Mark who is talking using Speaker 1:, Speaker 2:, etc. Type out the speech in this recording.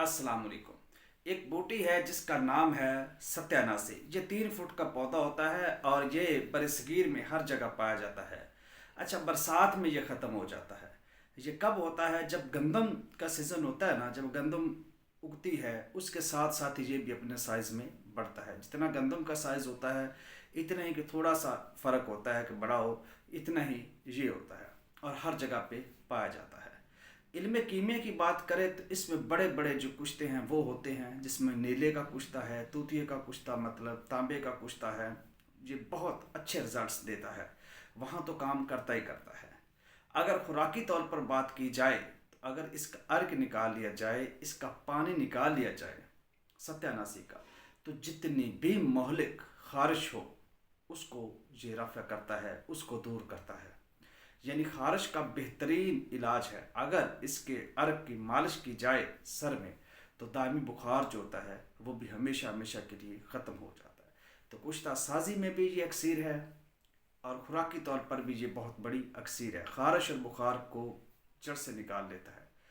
Speaker 1: अस्सलाम वालेकुम। एक बूटी है जिसका नाम है सत्यानाशी। ये 3 फुट का पौधा होता है और ये बरसगीर में हर जगह पाया जाता है। अच्छा, बरसात में ये ख़त्म हो जाता है। ये कब होता है? जब गंदम का सीज़न होता है ना, जब गंदम उगती है उसके साथ साथ ये भी अपने साइज़ में बढ़ता है। जितना गंदम का साइज़ होता है इतना ही कि थोड़ा सा फ़र्क होता है कि बड़ा हो, इतना ही ये होता है और हर जगह पे पाया जाता है। इल्म कीमिया की बात करें तो इसमें बड़े बड़े जो कुश्ते हैं वो होते हैं, जिसमें नीले का कुश्ता है, तूतिए का कुश्ता मतलब तांबे का कुश्ता है। ये बहुत अच्छे रिजल्ट्स देता है, वहाँ तो काम करता ही करता है। अगर खुराकी तौर पर बात की जाए तो अगर इसका अर्क निकाल लिया जाए, इसका पानी निकाल लिया जाए सत्यानाशी का, तो जितनी भी मोहलिक खारिश हो उसको ये रफ़ा करता है, उसको दूर करता है। यानी खारिश का बेहतरीन इलाज है। अगर इसके अर्क की मालिश की जाए सर में तो दायमी बुखार जो होता है वो भी हमेशा हमेशा के लिए ख़त्म हो जाता है। तो कुश्ता साजी में भी ये अक्सीर है और खुराकी तौर पर भी ये बहुत बड़ी अक्सीर है। खारिश और बुखार को जड़ से निकाल लेता है।